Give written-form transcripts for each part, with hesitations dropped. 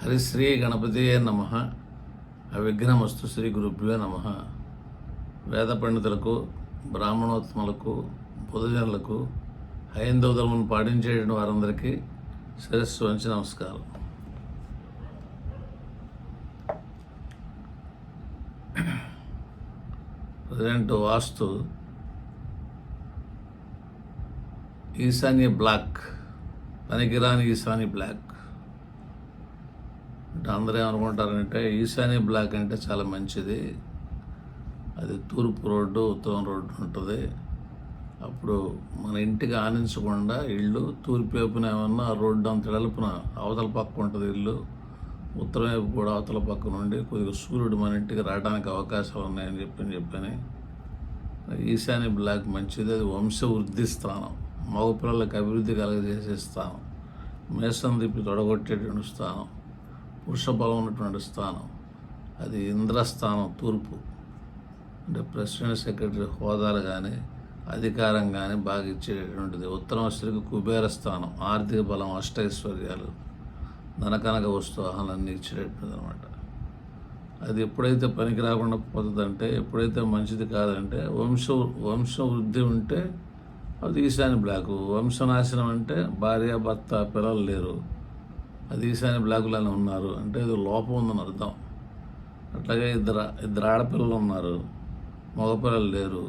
హరిశ్రీ గణపతియే నమః. అవిఘ్నమస్తు. శ్రీ గురుభ్యో నమః. వేద పండితులకు, బ్రాహ్మణోత్తములకు, బుధజనులకు, హైందవ ధర్మం పాటించే వారందరికీ శిరస్సు వంచి నమస్కారం. ప్రజెంట్ వాస్తు ఈశాన్య బ్లాక్, పనికిరాని ఈశాన్య బ్లాక్ అంటే అందరూ ఏమనుకుంటారంటే ఈశాన్య బ్లాక్ అంటే చాలా మంచిది, అది తూర్పు రోడ్డు ఉత్తరం రోడ్డు ఉంటుంది. అప్పుడు మన ఇంటికి ఆనించకుండా ఇల్లు తూర్పు వైపున ఏమన్నా రోడ్డు అంత వెడల్పున అవతల పక్క ఉంటుంది ఇల్లు, ఉత్తరం వైపు కూడా అవతల పక్క నుండి కొద్దిగా సూర్యుడు మన ఇంటికి రావడానికి అవకాశాలు ఉన్నాయని చెప్పని ఈశాన్య బ్లాక్ మంచిది. అది వంశవృద్ధి స్థానం, మగపిల్లలకు అభివృద్ధి కలగజేసే స్థానం, మేసం తిప్పి తొడగొట్టేటువంటి స్థానం, పురుష బలం ఉన్నటువంటి స్థానం. అది ఇంద్రస్థానం తూర్పు, అంటే ప్రెసిడెంట్ సెక్రటరీ హోదాలు కానీ అధికారం కానీ బాగా ఇచ్చేటటువంటిది. ఉత్తరం వచ్చేసరికి కుబేర స్థానం, ఆర్థిక బలం, అష్టైశ్వర్యాలు, ధనకనక వస్తువాహనాలన్నీ ఇచ్చేటటువంటిది అనమాట. అది ఎప్పుడైతే పనికి రాకుండా పోతుందంటే, ఎప్పుడైతే మంచిది కాదంటే, వంశవృద్ధి ఉంటే అది ఈశాన్య బ్లాకు. వంశనాశనం అంటే భార్య భర్త పిల్లలు లేరు, అది ఈశాన్య బ్లాకులోనే ఉన్నారు అంటే ఇది లోపం ఉందని అర్థం. అట్లాగే ఇద్దరు ఆడపిల్లలు ఉన్నారు, మగపిల్లలు లేరు,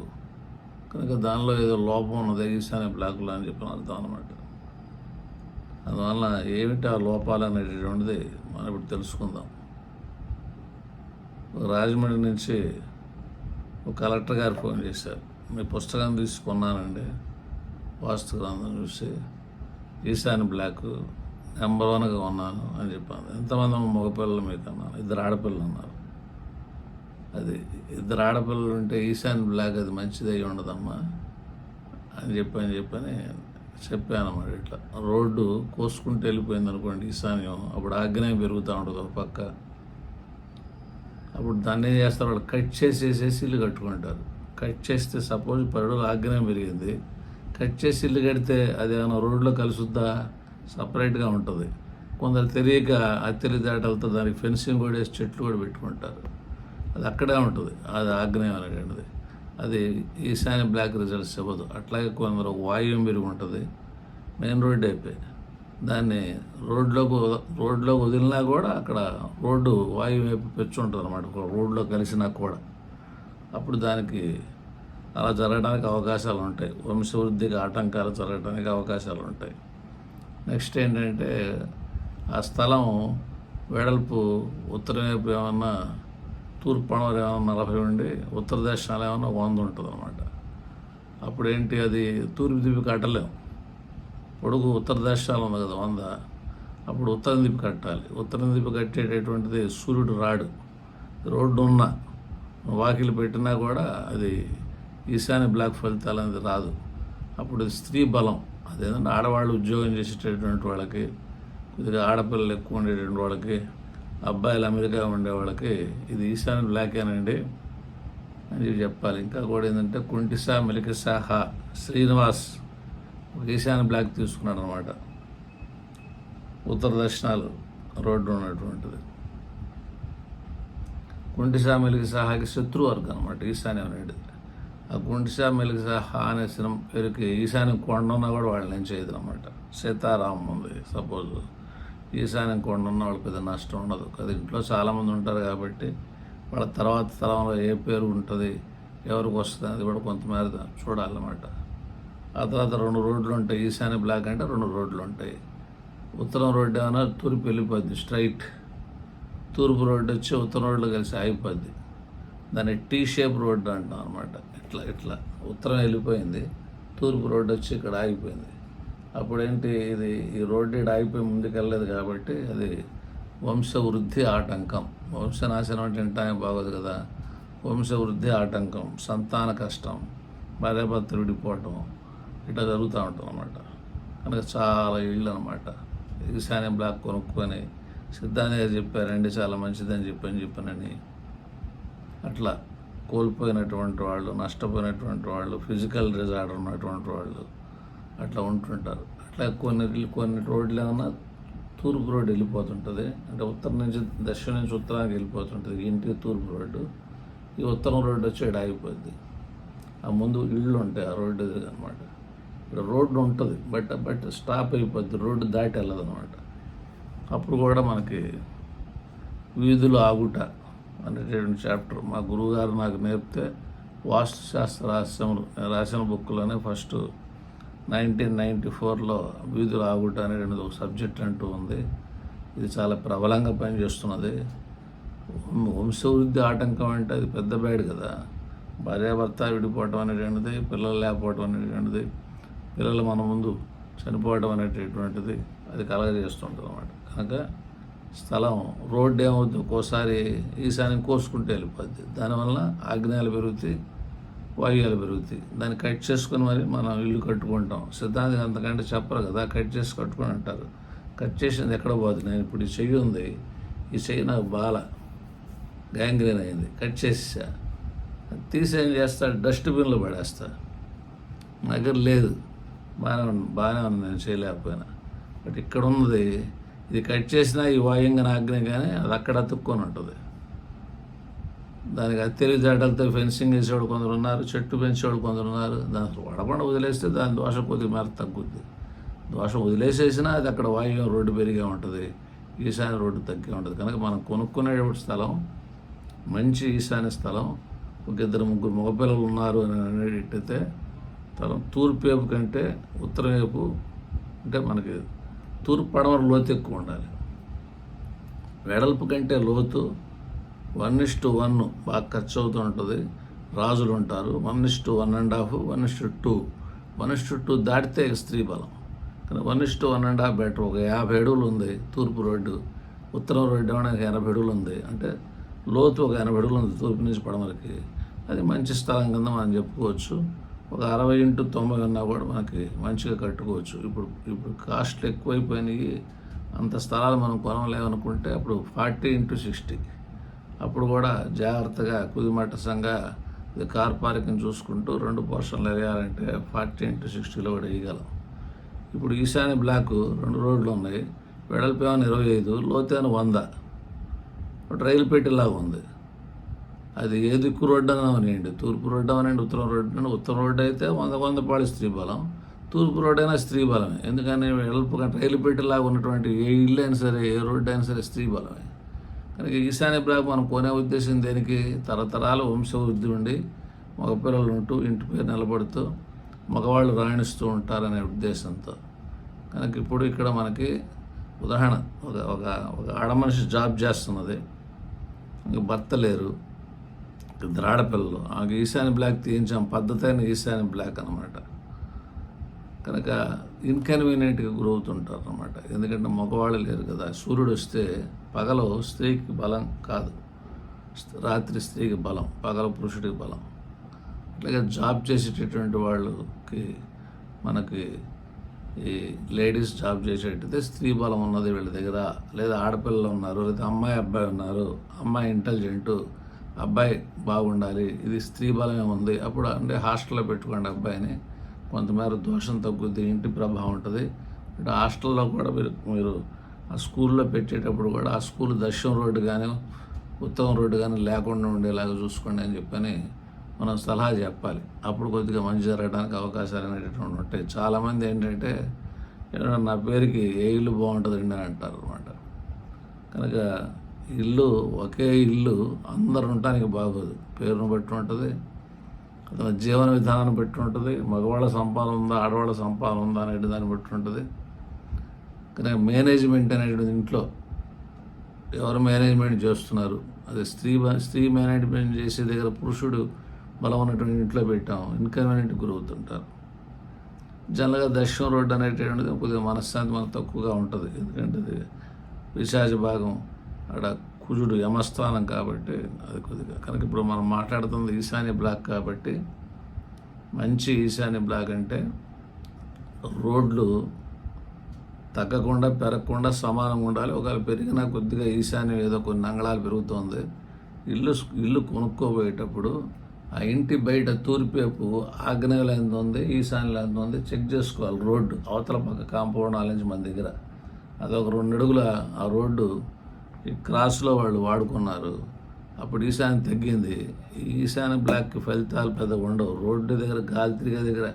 కనుక దానిలో ఏదో లోపం ఉన్నది ఈశాన్య బ్లాకులో అని చెప్పిన అర్థం అనమాట. అందువల్ల ఏమిటి ఆ లోపాలు అనేటటువంటిది మనం ఇప్పుడు తెలుసుకుందాం. రాజమండ్రి నుంచి ఒక కలెక్టర్ గారు ఫోన్ చేశారు, మీ పుస్తకం తీసుకున్నానండి, వాస్తు గ్రంథం చూసి ఈశాన్య బ్లాక్ నెంబర్ 1గా ఉన్నాను అని చెప్పాను. ఎంతమంది మగపిల్లలు మీకు అన్నాను, 2 ఆడపిల్లలు ఉన్నారు. అది 2 ఆడపిల్లలు ఉంటే ఈశాన్య బ్లాక్ అది మంచిది అయ్యి ఉండదమ్మా అని చెప్పని చెప్పాను అన్నమాట. ఇట్లా రోడ్డు కోసుకుంటూ వెళ్ళిపోయింది అనుకోండి ఈశాన్యం, అప్పుడు ఆగ్నేయం పెరుగుతూ ఉంటుంది ఒక పక్క. అప్పుడు దాన్ని ఏం చేస్తారు, వాళ్ళు కట్ చేసేసేసి ఇల్లు కట్టుకుంటారు. కట్ చేస్తే సపోజ్ 10 రోజులు ఆగ్నేయం పెరిగింది, కట్ చేసి ఇల్లు కడితే అది ఏమైనా రోడ్లో కలుసుద్దా? సపరేట్గా ఉంటుంది. కొందరు తెలియక తెలివితేటలతో దానికి ఫెన్సింగ్ కూడా వేసి చెట్లు కూడా పెట్టుకుంటారు, అది అక్కడే ఉంటుంది. అది ఆగ్నేయం అనేటువంటిది, అది ఈశాన్య బ్లాక్ రిజల్ట్స్ ఇవ్వదు. అట్లాగే కొందరు వాయువ్యం పెరిగి ఉంటుంది, మెయిన్ రోడ్డు అయిపోయి దాన్ని రోడ్లోకి వదిలినా కూడా అక్కడ రోడ్డు వాయువు వైపు పెంచి ఉంటుంది అనమాట, రోడ్లో కలిసినా కూడా. అప్పుడు దానికి అలా జరగడానికి అవకాశాలు ఉంటాయి, వంశవృద్ధికి ఆటంకాలు జరగడానికి అవకాశాలు ఉంటాయి. నెక్స్ట్ ఏంటంటే ఆ స్థలం వెడల్పు ఉత్తరం వైపు ఏమన్నా తూర్పు పడమర ఏమన్నా 40 ఉండి ఉత్తర దక్షిణాలు ఏమన్నా 100 ఉంటుంది అనమాట. అప్పుడు ఏంటి, అది తూర్పు దిప్పి కట్టలేము. పొడుగు ఉత్తర దక్షిణాలు ఉంది కదా 100, అప్పుడు ఉత్తరం దిప్పి కట్టాలి. ఉత్తరం దిప్పి కట్టేటటువంటిది సూర్యుడు రాడు, రోడ్డు ఉన్నా వాకిలు పెట్టినా కూడా అది ఈశాన్య బ్లాక్ ఫలితాలు అనేది రాదు. అప్పుడు స్త్రీ బలం, అదేంటంటే ఆడవాళ్ళు ఉద్యోగం చేసేటటువంటి వాళ్ళకి, కొద్దిగా ఆడపిల్లలు ఎక్కువ ఉండేటువంటి వాళ్ళకి, అబ్బాయిలు అమెరికా ఉండే వాళ్ళకి ఇది ఈశాన్య బ్లాకేనండి అని చెప్పాలి. ఇంకా కూడా ఏంటంటే కుంటిసా మెలికిసా హా శ్రీనివాస్ ఒక ఈశాన్య బ్లాక్ తీసుకున్నాడు అనమాట, ఉత్తర దక్షిణాలు రోడ్డు ఉన్నటువంటిది. కుంటిసా మెలికిసా హాకి శత్రువర్గం అనమాట ఈశాన్యం అనేది. ఆ గుంటిసా మెలికిసా హా అనే సినిమా పేరుకి ఈశాన్యం కొండ ఉన్నా కూడా వాళ్ళు ఏం చేయదు అనమాట. సీతారామం ఉంది సపోజ్, ఈశాన్యం కొండ ఉన్న వాళ్ళకి పెద్ద నష్టం ఉండదు. అది ఇంట్లో చాలామంది ఉంటారు కాబట్టి వాళ్ళ తర్వాత తరంలో ఏ పేరు ఉంటుంది, ఎవరికి వస్తుంది అది కూడా కొంతమేర చూడాలన్నమాట. ఆ తర్వాత 2 రోడ్లు ఉంటాయి, ఈశాన్య బ్లాక్ అంటే 2 రోడ్లు ఉంటాయి. ఉత్తరం రోడ్డు ఏమైనా తూర్పు వెళ్ళిపోద్ది స్ట్రైట్, తూర్పు రోడ్డు వచ్చి ఉత్తరం రోడ్లు కలిసి ఆగిపోద్ది. దాన్ని టీ షేప్ రోడ్డు అంటాం అనమాట. ఇట్లా ఉత్తరం వెళ్ళిపోయింది, తూర్పు రోడ్డు వచ్చి ఇక్కడ ఆగిపోయింది. అప్పుడేంటి, ఇది ఈ రోడ్డు ఇక్కడ ఆగిపోయి ముందుకు వెళ్ళలేదు కాబట్టి అది వంశవృద్ధి ఆటంకం. వంశనాశనం అంటే వింటానికి బాగోదు కదా. వంశవృద్ధి ఆటంకం, సంతాన కష్టం, భార్యాభర్తలు విడిపోవటం ఇట్లా జరుగుతూ ఉంటుంది అనమాట. కనుక చాలా ఇళ్ళు అనమాట. ఈశాన్య బ్లాక్ కొనుక్కొని సిద్ధాంతి గారు చెప్పారండి చాలా మంచిదని చెప్పానని అట్లా కోల్పోయినటువంటి వాళ్ళు, నష్టపోయినటువంటి వాళ్ళు, ఫిజికల్ డిజార్డర్ ఉన్నటువంటి వాళ్ళు అట్లా ఉంటుంటారు. అట్లా కొన్ని రోడ్లు ఏమన్నా తూర్పు రోడ్డు వెళ్ళిపోతుంటుంది. అంటే ఉత్తరం నుంచి దక్షిణం నుంచి ఉత్తరానికి వెళ్ళిపోతుంటుంది. ఇంటికి తూర్పు రోడ్డు, ఈ ఉత్తరం రోడ్డు వచ్చి ఇక్కడ ఆగిపోద్ది. ఆ ముందు ఇళ్ళు ఉంటాయి ఆ రోడ్డు ఎదురుగా అనమాట. ఇక్కడ రోడ్డు ఉంటుంది, బట్ స్టాప్ అయిపోద్ది, రోడ్డు దాటి వెళ్ళదు అనమాట. అప్పుడు కూడా మనకి వీధులు ఆగుట అనేటువంటి చాప్టర్ మా గురువుగారు నాకు నేర్పితే వాస్తుశాస్త్ర రాసిన బుక్లోనే ఫస్ట్ 1994లో వీధులు ఆగుట అనేటువంటిది ఒక సబ్జెక్ట్ అంటూ ఉంది. ఇది చాలా ప్రబలంగా పనిచేస్తున్నది. వంశవృద్ధి ఆటంకం అంటే అది పెద్ద బ్యాడ్ కదా. భార్యాభర్త విడిపోవటం అనేటువంటిది, పిల్లలు లేకపోవటం అనేటువంటిది, పిల్లలు మన ముందు చనిపోవడం అనేటటువంటిది అది కలగజేస్తుంటుంది అన్నమాట. కనుక స్థలం రోడ్డు ఏమవుతుంది, ఒక్కోసారి ఈశాన్యం కోసుకుంటూ వెళ్ళిపోద్ది. దానివల్ల ఆగ్నేయాలు పెరుగుతాయి, వాయువులు పెరుగుతాయి. దాన్ని కట్ చేసుకొని మరి మనం ఇల్లు కట్టుకుంటాం. సిద్ధాంతం అంతకంటే చెప్పరు కదా, కట్ చేసి కట్టుకొని అంటారు. కట్ చేసింది ఎక్కడ పోతుంది? నేను ఇప్పుడు ఈ చెయ్యి ఉంది, ఈ చెయ్యి నాకు బాగా గ్యాంగ్రీన్ అయింది, కట్ చేసేసా. తీసి ఏం చేస్తా, డస్ట్బిన్లో పడేస్తా. నా దగ్గర లేదు, బాగానే ఉంది, నేను చేయలేకపోయినా. బట్ ఇక్కడ ఉన్నది, ఇది కట్ చేసినా ఈ వాయుంగా ఆగ్నేయం కానీ అది అక్కడ అతుక్కొని ఉంటుంది. దానికి అది తెలివితేటలతో ఫెన్సింగ్ వేసేవాడు కొందరు ఉన్నారు, చెట్టు పెంచేవాడు కొందరు ఉన్నారు. దాన్ని వడకుండా వదిలేస్తే దాని దోషం కొద్దిగా మేర తగ్గుద్ది. దోషం వదిలేసేసినా అది అక్కడ వాయువ్యం రోడ్డు పెరిగే ఉంటుంది, ఈశాన్య రోడ్డు తగ్గే ఉంటుంది. కనుక మనం కొనుక్కునే స్థలం మంచి ఈశాన్య స్థలం, ఒక 2-3 మగపిల్లలు ఉన్నారు అని అనేటట్టయితే స్థలం తూర్పు వైపు కంటే ఉత్తరం వైపు, అంటే మనకి తూర్పు పడమర లోతు ఎక్కువ ఉండాలి. వెడల్పు కంటే లోతు 1:1 బాగా ఖర్చు అవుతూ ఉంటుంది. రాజులు ఉంటారు 1:1.5, 1:2. 1:2 దాటితే స్త్రీ బలం. కానీ 1:1.5 బెటర్. ఒక 50 అడుగులు ఉంది తూర్పు రోడ్డు, ఉత్తరం రోడ్డు ఏమైనా 80 అడుగులు ఉంది. అంటే లోతు ఒక 80 అడుగులు ఉంది తూర్పు నుంచి పడమరకి. అది మంచి స్థలం కింద మనం చెప్పుకోవచ్చు. ఒక 60x90 ఉన్నా కూడా మనకి మంచిగా కట్టుకోవచ్చు. ఇప్పుడు కాస్ట్లు ఎక్కువైపోయినాయి, అంత స్థలాలు మనం కొనలేమనుకుంటే అప్పుడు 40x60. అప్పుడు కూడా జాగ్రత్తగా కుదిమట్టసంగా ఇది కార్ పార్కింగ్ చూసుకుంటూ 2 పోర్షన్లు వేయాలంటే 40x60లో కూడా వేయగలం. ఇప్పుడు ఈశాన్య బ్లాక్ 2 రోడ్లు ఉన్నాయి, వెడల్పు ఏమైనా 25, లోతైన 100. రైలు పెట్టేలాగా ఉంది. అది ఏ దిక్కు రోడ్డు అవనండి, తూర్పు రోడ్డు అవనండి, ఉత్తరం రోడ్డు అండి. ఉత్తరం రోడ్డు అయితే 100 పాళి స్త్రీ బలం, తూర్పు రోడ్డు అయినా స్త్రీ బలమే. ఎందుకని వెడల్పు రైలు పెట్టేలాగా ఉన్నటువంటి ఏ ఇల్లు అయినా సరే, ఏ రోడ్డు అయినా సరే స్త్రీ బలమే. కనుక ఈశాన్య బ్లాక్ మనం కొనే ఉద్దేశం దేనికి? తరతరాల వంశవృద్ధి ఉండి మగపిల్లలు ఉంటూ ఇంటి పేరు నిలబడుతూ మగవాళ్ళు రాణిస్తూ ఉంటారనే ఉద్దేశంతో. కనుక ఇప్పుడు ఇక్కడ మనకి ఉదాహరణ, ఒక ఆడమనిషి జాబ్ చేస్తున్నది, ఇంకా భర్త లేరు, ఇద్దరు ఆడపిల్లలు. ఆమెకు ఈశాన్య బ్లాక్ తీయించాం, పద్ధతి అయిన ఈశాన్య బ్లాక్ అనమాట. కనుక ఇన్కన్వీనియంట్గా గురవుతుంటారు అనమాట. ఎందుకంటే మగవాళ్ళు లేరు కదా. సూర్యుడు వస్తే పగలు స్త్రీకి బలం కాదు, రాత్రి స్త్రీకి బలం, పగలు పురుషుడికి బలం. అట్లాగే జాబ్ చేసేటటువంటి వాళ్ళకి, మనకి ఈ లేడీస్ జాబ్ చేసేటైతే స్త్రీ బలం ఉన్నది వీళ్ళ దగ్గర. లేదా ఆడపిల్లలు ఉన్నారు, లేదా అమ్మాయి అబ్బాయి ఉన్నారు, అమ్మాయి ఇంటెలిజెంటు, అబ్బాయి బాగుండాలి, ఇది స్త్రీ బలమే ఉంది. అప్పుడు అంటే హాస్టల్లో పెట్టుకోండి అబ్బాయిని, కొంతమేర దోషం తగ్గుద్ది, ఇంటి ప్రభావం ఉంటుంది. ఇటు హాస్టల్లో కూడా మీరు ఆ స్కూల్లో పెట్టేటప్పుడు కూడా ఆ స్కూల్ దక్షిణ రోడ్డు కానీ ఉత్తరం రోడ్డు కానీ లేకుండా ఉండేలాగా చూసుకోండి అని చెప్పని మనం సలహా చెప్పాలి. అప్పుడు కొద్దిగా మంచి జరగడానికి అవకాశాలు అనేటటువంటి ఉంటాయి. చాలామంది ఏంటంటే నా పేరుకి ఏ ఇల్లు బాగుంటుందండి అని అంటారు అనమాట. కనుక ఇల్లు, ఒకే ఇల్లు అందరు ఉండటానికి బాగోదు. పేరును బట్టి ఉంటుంది, అతని జీవన విధానాన్ని బట్టి ఉంటుంది, మగవాళ్ళ సంపాదన ఉందా ఆడవాళ్ళ సంపాదన ఉందా అనేది దాన్ని బట్టి ఉంటుంది. కనుక మేనేజ్మెంట్ అనేటువంటి ఇంట్లో ఎవరు మేనేజ్మెంట్ చేస్తున్నారు, అది స్త్రీ మేనేజ్మెంట్ చేసే దగ్గర పురుషుడు బలం ఉన్నటువంటి ఇంట్లో పెట్టాం, ఇన్కన్వీనియంట్ గురవుతుంటారు. జనరల్గా దక్షిణ రోడ్డు అనేటటువంటిది కొద్దిగా మనశ్శాంతి మనకు తక్కువగా ఉంటుంది. ఎందుకంటే అది పిశాచ భాగం, అక్కడ కుజుడు యమస్థానం కాబట్టి అది కొద్దిగా. కనుక ఇప్పుడు మనం మాట్లాడుతుంది ఈశాన్య బ్లాక్ కాబట్టి, మంచి ఈశాన్య బ్లాక్ అంటే రోడ్లు తగ్గకుండా పెరగకుండా సమానంగా ఉండాలి. ఒకవేళ పెరిగినా కొద్దిగా ఈశాన్యం ఏదో కొన్ని అంగళాలు పెరుగుతుంది. ఇల్లు కొనుక్కోబోయేటప్పుడు ఆ ఇంటి బయట తూర్పు వైపు ఆగ్నేయంలో ఎంత ఉంది, ఈశాన్యంలో ఎంత ఉంది చెక్ చేసుకోవాలి. రోడ్డు అవతల పక్క కాంపౌండ్ నాలెంజ్ మన దగ్గర అదొక 2 అడుగుల ఆ రోడ్డు ఈ క్రాస్లో వాళ్ళు వాడుకున్నారు. అప్పుడు ఈశాన్యం తగ్గింది. ఈ ఈశాన్య బ్లాక్కి ఫలితాలు పెద్దగా ఉండవు. రోడ్డు దగ్గర గాలి తిరిగే దగ్గర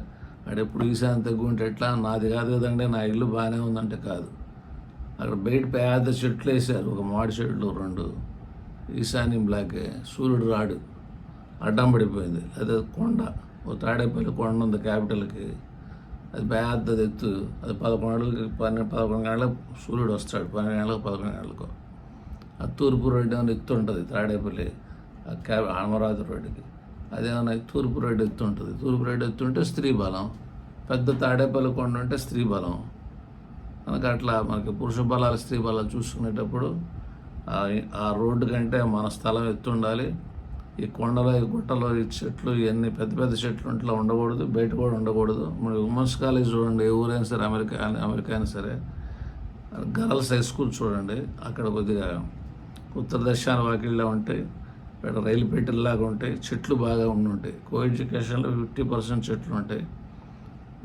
ఎప్పుడు ఈశాన్యం తగ్గుంటే ఎట్లా, నాది కాదు కదండి, నా ఇల్లు బాగానే ఉందంటే కాదు. అక్కడ బయట పెద్ద చెట్లు వేసారు, ఒక మాడి చెట్లు 2. ఈశాన్యం బ్లాకే సూర్యుడు రాడు, అడ్డం పడిపోయింది. అదే కొండ, ఓ తాడేపల్లి కొండ ఉంది క్యాపిటల్కి, అది పెద్దది ఎత్తు. అది 11 గంటలకు సూర్యుడు వస్తాడు, 12 గంటలకు 11 గంటలకు. ఆ తూర్పు రోడ్డు ఏమైనా ఎత్తు ఉంటుంది తాడేపల్లి అమరావతి రోడ్డుకి, అదేమన్నా తూర్పు రోడ్డు ఎత్తు ఉంటుంది. తూర్పు రోడ్డు ఎత్తుంటే స్త్రీ బలం, పెద్ద తాడేపల్లి కొండ ఉంటే స్త్రీ బలం. మనకు అట్లా మనకి పురుష బలాలు స్త్రీ బలాలు చూసుకునేటప్పుడు ఆ రోడ్డు కంటే మన స్థలం ఎత్తు ఉండాలి. ఈ కొండలో ఈ గుట్టలో ఈ చెట్లు ఇవన్నీ పెద్ద పెద్ద చెట్లు ఇంట్లో ఉండకూడదు, బయట కూడా ఉండకూడదు. మన ఉమెన్స్ కాలేజ్ చూడండి, ఏ ఊరైనా సరే, అమెరికా అయినా సరే, గర్ల్స్ హై స్కూల్ చూడండి, అక్కడ కొద్దిగా ఉత్తర దక్షిణ వాకిళ్ళలో ఉంటాయి, ఇక్కడ రైలు పెట్టెల్లాగా ఉంటాయి, చెట్లు బాగా ఉంటాయి. కో ఎడ్యుకేషన్లో 50% చెట్లు ఉంటాయి.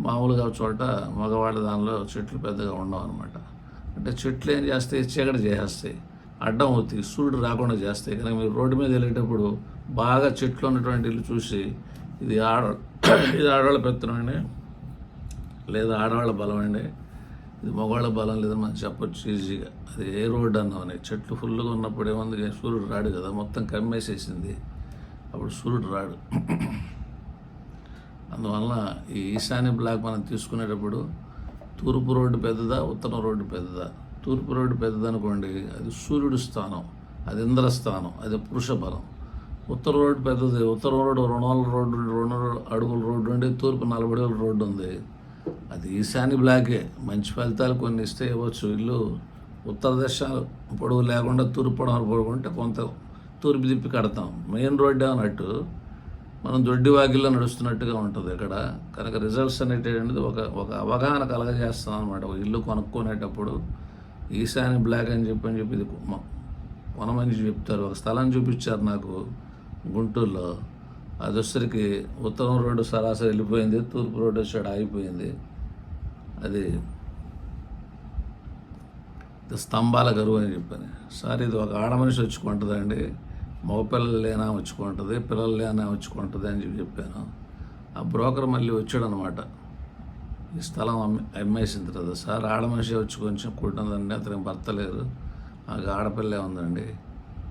మామూలుగా చోట మగవాళ్ళ దానిలో చెట్లు పెద్దగా ఉండవు అనమాట. అంటే చెట్లు ఏం చేస్తాయి, చీకటి చేసేస్తాయి, అడ్డం అవుతాయి, సూర్యుడు రాకుండా చేస్తాయి. కనుక మీరు రోడ్డు మీద వెళ్ళేటప్పుడు బాగా చెట్లు ఉన్నటువంటి ఇల్లు చూసి ఇది ఆడవాళ్ళ పెత్తనం అండి, లేదా ఆడవాళ్ళ బలం అండి, ఇది మగవాళ్ళ బలం లేదని మనం చెప్పొచ్చు ఈజీగా. అది ఏ రోడ్డు అన్నామని, చెట్లు ఫుల్గా ఉన్నప్పుడు ఏముంది, సూర్యుడు రాడు కదా, మొత్తం కమ్మేసేసింది, అప్పుడు సూర్యుడు రాడు. అందువల్ల ఈ ఈశాన్య బ్లాక్ మనం తీసుకునేటప్పుడు తూర్పు రోడ్డు పెద్దదా, ఉత్తరం రోడ్డు పెద్దదా? తూర్పు రోడ్డు పెద్దదనుకోండి, అది సూర్యుడు స్థానం, అది ఇంద్రస్థానం, అది పురుష బలం. ఉత్తర రోడ్డు పెద్దది, ఉత్తర రోడ్డు 2 అడుగుల రోడ్డు ఉండి, తూర్పు 40 అడుగుల రోడ్డు ఉంది, అది ఈశాన్య బ్లాకే. మంచి ఫలితాలు కొన్ని ఇస్తే ఇవ్వచ్చు. ఇల్లు ఉత్తర దర్శనాలు పొడవు లేకుండా తూర్పు పొడవు పడుకుంటే కొంత తూర్పు తిప్పి కడతాం. మెయిన్ రోడ్డే అన్నట్టు మనం దొడ్డివాకిల్లో నడుస్తున్నట్టుగా ఉంటుంది ఇక్కడ. కనుక రిజల్ట్స్ అనేటువంటిది ఒక అవగాహన కలగజేస్తాం అనమాట. ఒక ఇల్లు కొనుక్కునేటప్పుడు ఈశాన్య బ్లాక్ అని చెప్పి ఇది కొనమని చెప్తారు. ఒక స్థలం చూపించారు నాకు గుంటూరులో, అది వచ్చరికి ఉత్తరం రోడ్డు సరాసరి వెళ్ళిపోయింది, తూర్పు రోడ్డు వచ్చాడు ఆగిపోయింది. అది స్తంభాల గరువు అని చెప్పాను. సార్ ఇది ఒక ఆడ మనిషి వచ్చుకుంటుందండి, మగపిల్లలు లేనా వచ్చుకుంటుంది, పిల్లలు లేనా వచ్చుకుంటుంది అని చెప్పాను. ఆ బ్రోకర్ మళ్ళీ వచ్చాడు అనమాట, ఈ స్థలం అమ్మేసిన తర్వాత, సార్ ఆడ మనిషి వచ్చి కొంచెం కూటుందండి, అతనికి భర్త లేరు, నాకు ఆడపిల్లే ఉందండి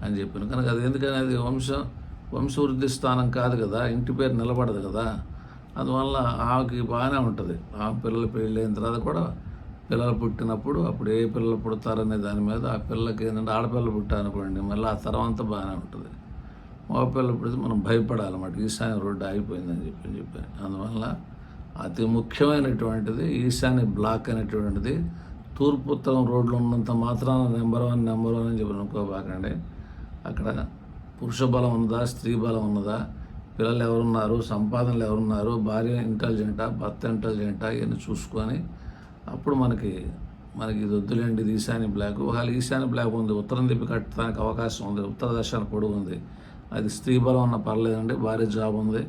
అని చెప్పాను. కనుక అది ఎందుకని, అది వంశవృద్ధి స్థానం కాదు కదా, ఇంటి పేరు నిలబడదు కదా. అందువల్ల ఆమెకి బాగానే ఉంటుంది. ఆ పిల్లలు పెళ్ళి అయిన తర్వాత కూడా పిల్లలు పుట్టినప్పుడు అప్పుడు ఏ పిల్లలు పుడతారనే దాని మీద, ఆ పిల్లలకి ఏంటంటే ఆడపిల్లలు పుట్టారనుకోండి, మళ్ళీ ఆ తర్వాత బాగానే ఉంటుంది. మగ పిల్లలు పుడితే మనం భయపడాలన్నమాట, ఈశాన్య రోడ్డు ఆగిపోయిందని చెప్పాను. అందువల్ల అతి ముఖ్యమైనటువంటిది ఈశాన్య బ్లాక్ అనేటువంటిది. తూర్పు ఉత్తరం రోడ్లు ఉన్నంత మాత్రాన నెంబర్ 1 అని చెప్పి అనుకోబాకండి. అక్కడ పురుష బలం ఉన్నదా, స్త్రీ బలం ఉన్నదా, పిల్లలు ఎవరున్నారు, సంపాదనలు ఎవరున్నారు, భార్య ఇంటెలిజెంటా, భర్త ఇంటెలిజెంటా, ఇవన్నీ చూసుకొని అప్పుడు మనకి ఇది వద్దులేండి, ఇది ఈశాన్య బ్లాక్. ఒకవేళ ఈశాన్య బ్లాక్ ఉంది, ఉత్తరం తిప్పి కట్టడానికి అవకాశం ఉంది, ఉత్తర దర్శన పొడవు ఉంది, అది స్త్రీ బలం ఉన్న పర్లేదండి, భార్య జాబ్ ఉంది,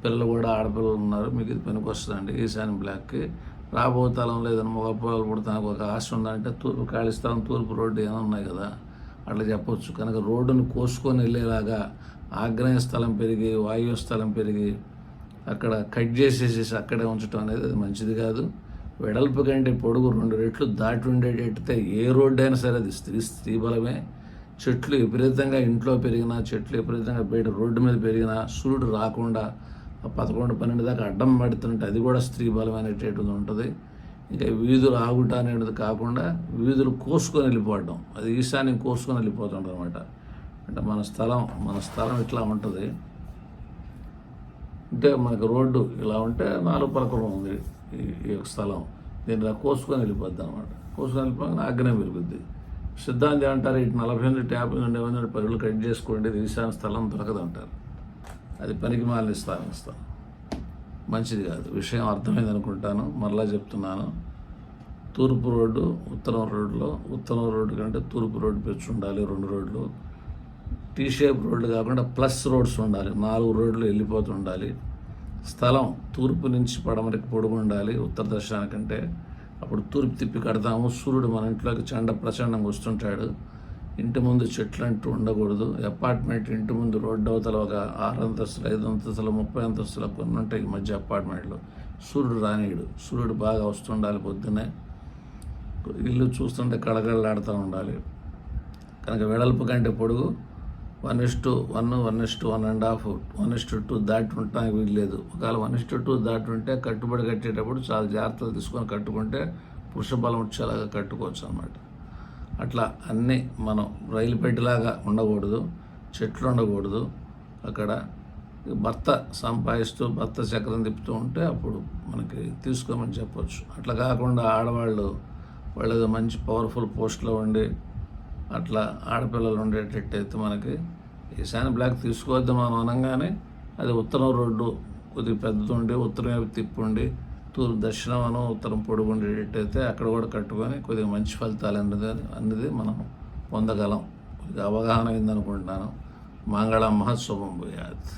పిల్లలు కూడా ఆడపిల్లలు ఉన్నారు, మీకు ఇది పనికి వస్తుందండి ఈశాన్య బ్లాక్కి. రాబోతలం లేదని మగ పిల్లలు పుడతానికి ఒక ఆశ ఉందంటే తూర్పు ఖాళీ స్థలం, తూర్పు రోడ్డు ఏమైనా ఉన్నాయి కదా, అట్లా చెప్పొచ్చు. కనుక రోడ్డును కోసుకొని వెళ్ళేలాగా ఆగ్నేయ స్థలం పెరిగి, వాయువ్య స్థలం పెరిగి అక్కడ కట్ చేసేసేసి అక్కడే ఉంచడం అనేది అది మంచిది కాదు. వెడల్పు కంటే పొడుగు 2 రెట్లు దాటి ఉండేటట్టే ఏ రోడ్డు అయినా సరే అది స్త్రీ బలమే. చెట్లు విపరీతంగా ఇంట్లో పెరిగినా, చెట్లు విపరీతంగా బయట రోడ్డు మీద పెరిగినా, సూర్యుడు రాకుండా 11, 12 దాకా అడ్డం పడుతుంటే అది కూడా స్త్రీ బలం అనేటటువంటిది ఉంటుంది. ఇంకా వీధులు ఆగుట అనేది కాకుండా వీధులు కోసుకొని వెళ్ళిపోవడం, అది ఈశాన్యం కోసుకొని వెళ్ళిపోతుంటుంది అనమాట. అంటే మన స్థలం ఇట్లా ఉంటుంది. అంటే మనకు రోడ్డు ఇలా ఉంటే 4 పలకలు ఉంది ఈ యొక్క స్థలం, దీన్ని ఇలా కోసుకొని వెళ్ళిపోద్ది అనమాట. కోసుకొని వెళ్ళిపోయిన ఆగ్నేయం పెరుగుద్ది. సిద్ధాంతి అంటారు ఇటు 48 ట్యాప్ నుండి 10 కట్ చేసుకోండి, ఇది ఈశాన్య స్థలం దొరకదు అంటారు. అది పనికి మాలిన స్థానం, మంచిది కాదు. విషయం అర్థమైంది అనుకుంటాను. మరలా చెప్తున్నాను, తూర్పు రోడ్డు ఉత్తరం రోడ్డు కంటే తూర్పు రోడ్డు పెంచి ఉండాలి. 2 రోడ్లు టీ షేప్ రోడ్లు కాకుండా ప్లస్ రోడ్స్ ఉండాలి, 4 రోడ్లు వెళ్ళిపోతుండాలి. స్థలం తూర్పు నుంచి పడమరికి పొడుగు ఉండాలి ఉత్తర దర్శనానికంటే. అప్పుడు తూర్పు తిప్పి కడతాము. సూర్యుడు మన ఇంట్లోకి ప్రచండంగా వస్తుంటాడు. ఇంటి ముందు చెట్లు అంటూ ఉండకూడదు. అపార్ట్మెంట్ ఇంటి ముందు రోడ్డు అవతల ఒక 6 అంతస్తులు 5 అంతస్తులు 30 అంతస్తులు కొన్ని ఉంటాయి ఈ మధ్య అపార్ట్మెంట్లు. సూర్యుడు రానీయుడు. సూర్యుడు బాగా వస్తుండాలి పొద్దున్నే. ఇల్లు చూస్తుంటే కళకళలాడుతూ ఉండాలి. కనుక వెడల్పు కంటే పొడుగు 1:1, 1:1.5, 1:2 దాటి ఉండటానికి వీల్లేదు. ఒకవేళ 1:2 దాటి ఉంటే కట్టుబడి కట్టేటప్పుడు చాలా జాగ్రత్తలు తీసుకొని కట్టుకుంటే పురుష బలం వచ్చేలాగా కట్టుకోవచ్చు అన్నమాట. అట్లా అన్నీ మనం రైలు పెట్టిలాగా ఉండకూడదు, చెట్లు ఉండకూడదు. అక్కడ భర్త సంపాదిస్తూ భర్త చక్రం తిప్పుతూ ఉంటే అప్పుడు మనకి తీసుకోమని చెప్పొచ్చు. అట్లా కాకుండా ఆడవాళ్ళు ఏదో మంచి పవర్ఫుల్ పోస్ట్లో ఉండి అట్లా ఆడపిల్లలు ఉండేటట్టయితే మనకి ఈశాన్య బ్లాక్ తీసుకోవద్దు మనం అనగానే అది ఉత్తరం రోడ్డు కొద్దిగా పెద్దది ఉత్తరం వైపు తిప్పుండి తూర్పు దక్షిణం ఉత్తరం పొడుగు ఉండేటట్టయితే అక్కడ కూడా కట్టుకొని కొద్దిగా మంచి ఫలితాలు అనేది మనం పొందగలం. కొద్దిగా అవగాహన అయిందనుకుంటున్నాను. మంగళం శుభం భూయాత్.